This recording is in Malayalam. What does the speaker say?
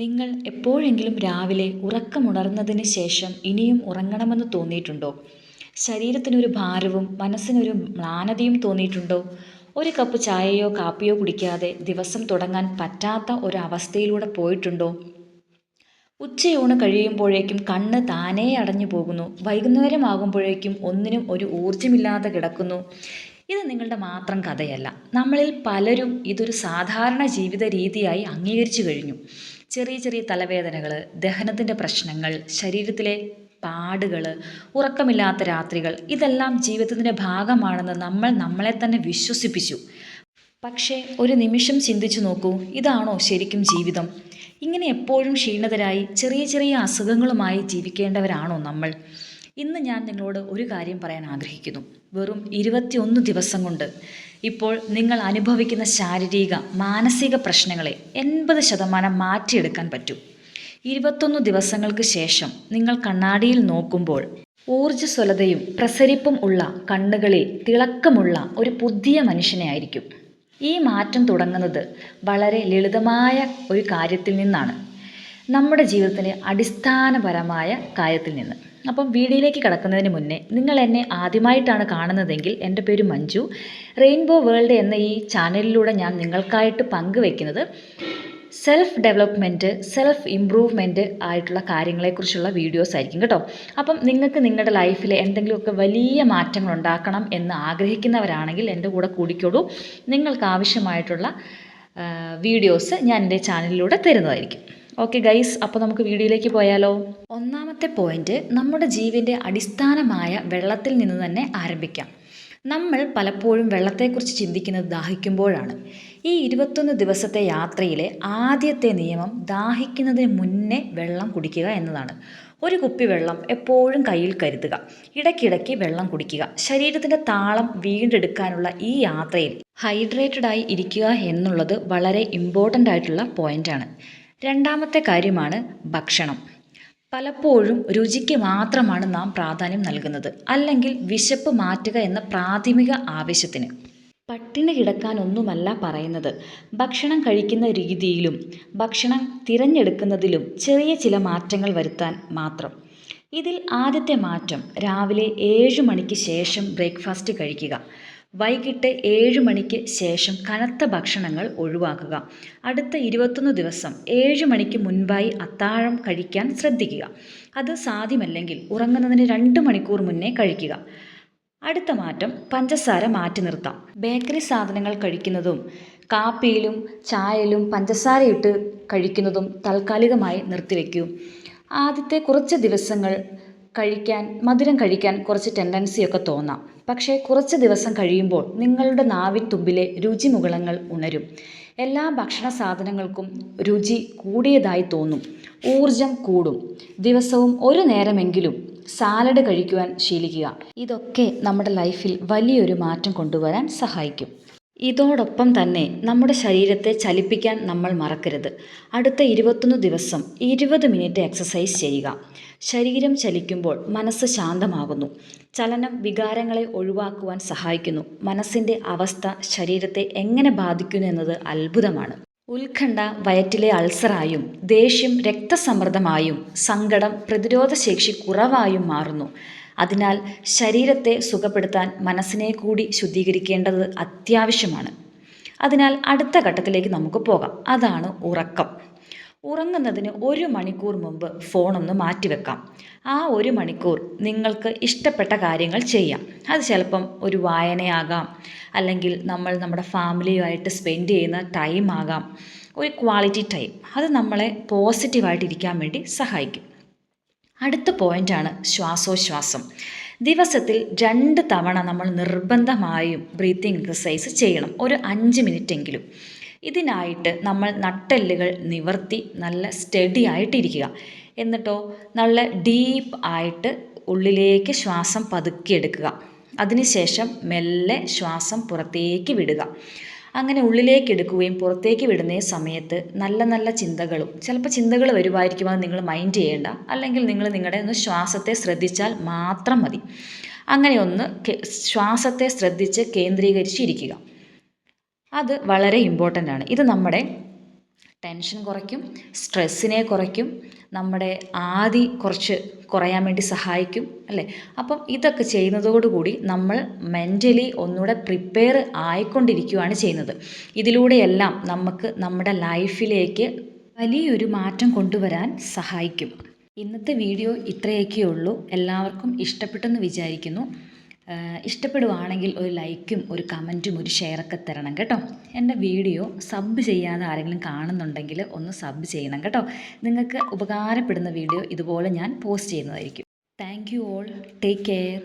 നിങ്ങൾ എപ്പോഴെങ്കിലും രാവിലെ ഉറക്കമുണർന്നതിന് ശേഷം ഇനിയും ഉറങ്ങണമെന്ന് തോന്നിയിട്ടുണ്ടോ? ശരീരത്തിനൊരു ഭാരവും മനസ്സിനൊരു മ്ലാനതയും തോന്നിയിട്ടുണ്ടോ? ഒരു കപ്പ് ചായയോ കാപ്പിയോ കുടിക്കാതെ ദിവസം തുടങ്ങാൻ പറ്റാത്ത ഒരു അവസ്ഥയിലൂടെ പോയിട്ടുണ്ടോ? ഉച്ചയൂണ് കഴിയുമ്പോഴേക്കും കണ്ണ് താനേ അടഞ്ഞു പോകുന്നു. വൈകുന്നേരമാകുമ്പോഴേക്കും ഒന്നിനും ഒരു ഊർജ്ജമില്ലാതെ കിടക്കുന്നു. ഇത് നിങ്ങളുടെ മാത്രം കഥയല്ല. നമ്മളിൽ പലരും ഇതൊരു സാധാരണ ജീവിത രീതിയായി അംഗീകരിച്ചു കഴിഞ്ഞു. ചെറിയ ചെറിയ തലവേദനകൾ, ദഹനത്തിൻ്റെ പ്രശ്നങ്ങൾ, ശരീരത്തിലെ പാടുകൾ, ഉറക്കമില്ലാത്ത രാത്രികൾ ഇതെല്ലാം ജീവിതത്തിൻ്റെ ഭാഗമാണെന്ന് നമ്മൾ നമ്മളെ തന്നെ വിശ്വസിപ്പിച്ചു. പക്ഷേ ഒരു നിമിഷം ചിന്തിച്ചു നോക്കൂ, ഇതാണോ ശരിക്കും ജീവിതം? ഇങ്ങനെ എപ്പോഴും ക്ഷീണിതരായി ചെറിയ ചെറിയ അസുഖങ്ങളുമായി ജീവിക്കേണ്ടവരാണോ നമ്മൾ? ഇന്ന് ഞാൻ നിങ്ങളോട് ഒരു കാര്യം പറയാൻ ആഗ്രഹിക്കുന്നു. വെറും 21 ദിവസം കൊണ്ട് ഇപ്പോൾ നിങ്ങൾ അനുഭവിക്കുന്ന ശാരീരിക മാനസിക പ്രശ്നങ്ങളെ 80% മാറ്റിയെടുക്കാൻ പറ്റും. 21 ദിവസങ്ങൾക്ക് ശേഷം നിങ്ങൾ കണ്ണാടിയിൽ നോക്കുമ്പോൾ ഊർജ്ജസ്വലതയും പ്രസരിപ്പും ഉള്ള കണ്ണുകളിൽ തിളക്കമുള്ള ഒരു പുതിയ മനുഷ്യനെ ആയിരിക്കും. ഈ മാറ്റം തുടങ്ങുന്നത് വളരെ ലളിതമായ ഒരു കാര്യത്തിൽ നിന്നാണ്, നമ്മുടെ ജീവിതത്തിൻ്റെ അടിസ്ഥാനപരമായ കാര്യത്തിൽ നിന്ന്. അപ്പം വീഡിയോയിലേക്ക് കടക്കുന്നതിന് മുന്നേ നിങ്ങൾ എന്നെ ആദ്യമായിട്ടാണ് കാണുന്നതെങ്കിൽ എൻ്റെ പേര് മഞ്ജു. റെയിൻബോ വേൾഡ് എന്ന ഈ ചാനലിലൂടെ ഞാൻ നിങ്ങൾക്കായിട്ട് പങ്കുവെക്കുന്നത് സെൽഫ് ഡെവലപ്മെൻറ്റ്, സെൽഫ് ഇമ്പ്രൂവ്മെൻറ്റ് ആയിട്ടുള്ള കാര്യങ്ങളെക്കുറിച്ചുള്ള വീഡിയോസ് ആയിരിക്കും കേട്ടോ. അപ്പം നിങ്ങൾക്ക് നിങ്ങളുടെ ലൈഫിൽ എന്തെങ്കിലുമൊക്കെ വലിയ മാറ്റങ്ങൾ ഉണ്ടാക്കണം എന്ന് ആഗ്രഹിക്കുന്നവരാണെങ്കിൽ എൻ്റെ കൂടെ കൂടിക്കോളൂ. നിങ്ങൾക്ക് ആവശ്യമായിട്ടുള്ള വീഡിയോസ് ഞാൻ എൻ്റെ ചാനലിലൂടെ തരുന്നതായിരിക്കും. ഓക്കെ ഗൈസ്, അപ്പോൾ നമുക്ക് വീഡിയോയിലേക്ക് പോയാലോ. ഒന്നാമത്തെ പോയിന്റ്, നമ്മുടെ ജീവൻ്റെ അടിസ്ഥാനമായ വെള്ളത്തിൽ നിന്ന് തന്നെ ആരംഭിക്കാം. നമ്മൾ പലപ്പോഴും വെള്ളത്തെക്കുറിച്ച് ചിന്തിക്കുന്നത് ദാഹിക്കുമ്പോഴാണ്. ഈ 21 ദിവസത്തെ യാത്രയിലെ ആദ്യത്തെ നിയമം ദാഹിക്കുന്നതിന് മുന്നേ വെള്ളം കുടിക്കുക എന്നതാണ്. ഒരു കുപ്പി വെള്ളം എപ്പോഴും കയ്യിൽ കരുതുക. ഇടയ്ക്കിടയ്ക്ക് വെള്ളം കുടിക്കുക. ശരീരത്തിൻ്റെ താളം വീണ്ടെടുക്കാനുള്ള ഈ യാത്രയിൽ ഹൈഡ്രേറ്റഡായി ഇരിക്കുക എന്നുള്ളത് വളരെ ഇമ്പോർട്ടൻ്റ് ആയിട്ടുള്ള പോയിൻ്റാണ്. രണ്ടാമത്തെ കാര്യമാണ് ഭക്ഷണം. പലപ്പോഴും രുചിക്ക് മാത്രമാണ് നാം പ്രാധാന്യം നൽകുന്നത്, അല്ലെങ്കിൽ വിശപ്പ് മാറ്റുക എന്ന പ്രാഥമിക ആവശ്യത്തിന്. പട്ടിണി കിടക്കാനൊന്നുമല്ല പറയുന്നത്. ഭക്ഷണം കഴിക്കുന്ന രീതിയിലും ഭക്ഷണം തിരഞ്ഞെടുക്കുന്നതിലും ചെറിയ ചില മാറ്റങ്ങൾ വരുത്താൻ മാത്രം. ഇതിൽ ആദ്യത്തെ മാറ്റം, രാവിലെ 7 മണിക്ക് ശേഷം ബ്രേക്ക്ഫാസ്റ്റ് കഴിക്കുക. വൈകിട്ട് 7 മണിക്ക് ശേഷം കനത്ത ഭക്ഷണങ്ങൾ ഒഴിവാക്കുക. അടുത്ത 21 ദിവസം 7 മണിക്ക് മുൻപായി അത്താഴം കഴിക്കാൻ ശ്രദ്ധിക്കുക. അത് സാധ്യമല്ലെങ്കിൽ ഉറങ്ങുന്നതിന് 2 മണിക്കൂർ മുന്നേ കഴിക്കുക. അടുത്ത മാറ്റം, പഞ്ചസാര മാറ്റി നിർത്താം. ബേക്കറി സാധനങ്ങൾ കഴിക്കുന്നതും കാപ്പിയിലും ചായയിലും പഞ്ചസാരയിട്ട് കഴിക്കുന്നതും താൽക്കാലികമായി നിർത്തിവെക്കൂ. ആദ്യത്തെ കുറച്ച് ദിവസങ്ങൾ മധുരം കഴിക്കാൻ കുറച്ച് ടെൻഡൻസിയൊക്കെ തോന്നാം. പക്ഷേ കുറച്ച് ദിവസം കഴിയുമ്പോൾ നിങ്ങളുടെ നാവിൻ തുമ്പിലെ രുചിമുകുളങ്ങൾ ഉണരും. എല്ലാ ഭക്ഷണ സാധനങ്ങൾക്കും രുചി കൂടിയതായി തോന്നും. ഊർജം കൂടും. ദിവസവും ഒരു നേരമെങ്കിലും സാലഡ് കഴിക്കുവാൻ ശീലിക്കുക. ഇതൊക്കെ നമ്മുടെ ലൈഫിൽ വലിയൊരു മാറ്റം കൊണ്ടുവരാൻ സഹായിക്കും. ഇതോടൊപ്പം തന്നെ നമ്മുടെ ശരീരത്തെ ചലിപ്പിക്കാൻ നമ്മൾ മറക്കരുത്. അടുത്ത 21 ദിവസം 20 മിനിറ്റ് എക്സസൈസ് ചെയ്യുക. ശരീരം ചലിക്കുമ്പോൾ മനസ്സ് ശാന്തമാകുന്നു. ചലനം വികാരങ്ങളെ ഒഴിവാക്കുവാൻ സഹായിക്കുന്നു. മനസ്സിൻ്റെ അവസ്ഥ ശരീരത്തെ എങ്ങനെ ബാധിക്കുന്നു എന്നത് അത്ഭുതമാണ്. ഉത്കണ്ഠ വയറ്റിലെ അൾസറായും ദേഷ്യം രക്തസമ്മർദ്ദമായും സങ്കടം പ്രതിരോധശേഷി കുറവായും മാറുന്നു. അതിനാൽ ശരീരത്തെ സുഖപ്പെടുത്താൻ മനസ്സിനെ കൂടി ശുദ്ധീകരിക്കേണ്ടത് അത്യാവശ്യമാണ്. അതിനാൽ അടുത്ത ഘട്ടത്തിലേക്ക് നമുക്ക് പോകാം. അതാണ് ഉറക്കം. ഉറങ്ങുന്നതിന് 1 മണിക്കൂർ മുമ്പ് ഫോണൊന്ന് മാറ്റിവെക്കാം. ആ 1 മണിക്കൂർ നിങ്ങൾക്ക് ഇഷ്ടപ്പെട്ട കാര്യങ്ങൾ ചെയ്യാം. അത് ചിലപ്പം ഒരു വായനയാകാം, അല്ലെങ്കിൽ നമ്മൾ നമ്മുടെ ഫാമിലിയുമായിട്ട് സ്പെൻഡ് ചെയ്യുന്ന ടൈം ആകാം. ഒരു ക്വാളിറ്റി ടൈം. അത് നമ്മളെ പോസിറ്റീവായിട്ടിരിക്കാൻ വേണ്ടി സഹായിക്കും. അടുത്ത പോയിൻ്റാണ് ശ്വാസോച്ഛ്വാസം. ദിവസത്തിൽ 2 തവണ നമ്മൾ നിർബന്ധമായും ബ്രീത്തിങ് എക്സസൈസ് ചെയ്യണം, ഒരു 5 മിനിറ്റെങ്കിലും. ഇതിനായിട്ട് നമ്മൾ നട്ടെല്ലുകൾ നിവർത്തി നല്ല സ്റ്റഡി ആയിട്ടിരിക്കുക. എന്നിട്ടോ നല്ല ഡീപ്പ് ആയിട്ട് ഉള്ളിലേക്ക് ശ്വാസം പതുക്കി എടുക്കുക. അതിനുശേഷം മെല്ലെ ശ്വാസം പുറത്തേക്ക് വിടുക. അങ്ങനെ ഉള്ളിലേക്ക് എടുക്കുകയും പുറത്തേക്ക് വിടുന്ന സമയത്ത് നല്ല നല്ല ചിന്തകളും, ചിലപ്പോൾ ചിന്തകൾ വരുമായിരിക്കും, അത് നിങ്ങൾ മൈൻഡ് ചെയ്യേണ്ട. അല്ലെങ്കിൽ നിങ്ങൾ നിങ്ങളുടെ ഒന്ന് ശ്വാസത്തെ ശ്രദ്ധിച്ചാൽ മാത്രം മതി. അങ്ങനെ ഒന്ന് ശ്വാസത്തെ ശ്രദ്ധിച്ച് കേന്ദ്രീകരിച്ചിരിക്കുക. അത് വളരെ ഇമ്പോർട്ടൻ്റ് ആണ്. ഇത് നമ്മുടെ ടെൻഷൻ കുറയ്ക്കും, സ്ട്രെസ്സിനെ കുറയ്ക്കും, നമ്മുടെ ആദി കുറയാൻ വേണ്ടി സഹായിക്കും അല്ലേ. അപ്പം ഇതൊക്കെ ചെയ്യുന്നതോടുകൂടി നമ്മൾ മെൻ്റലി ഒന്നുകൂടെ പ്രിപ്പയർ ആയിക്കൊണ്ടിരിക്കുകയാണ് ചെയ്യുന്നത്. ഇതിലൂടെയെല്ലാം നമുക്ക് നമ്മുടെ ലൈഫിലേക്ക് വലിയൊരു മാറ്റം കൊണ്ടുവരാൻ സഹായിക്കും. ഇന്നത്തെ വീഡിയോ ഇത്രയൊക്കെ ഉള്ളൂ. എല്ലാവർക്കും ഇഷ്ടപ്പെട്ടെന്ന് വിചാരിക്കുന്നു. ഇഷ്ടപ്പെടുവാണെങ്കിൽ ഒരു ലൈക്കും ഒരു കമൻറ്റും ഒരു ഷെയറൊക്കെ തരണം കേട്ടോ. എൻ്റെ വീഡിയോ സബ് ചെയ്യാതെ ആരെങ്കിലും കാണുന്നുണ്ടെങ്കിൽ ഒന്ന് സബ് ചെയ്യണം കേട്ടോ. നിങ്ങൾക്ക് ഉപകാരപ്പെടുന്ന വീഡിയോ ഇതുപോലെ ഞാൻ പോസ്റ്റ് ചെയ്യുന്നതായിരിക്കും. Thank you all. Take care.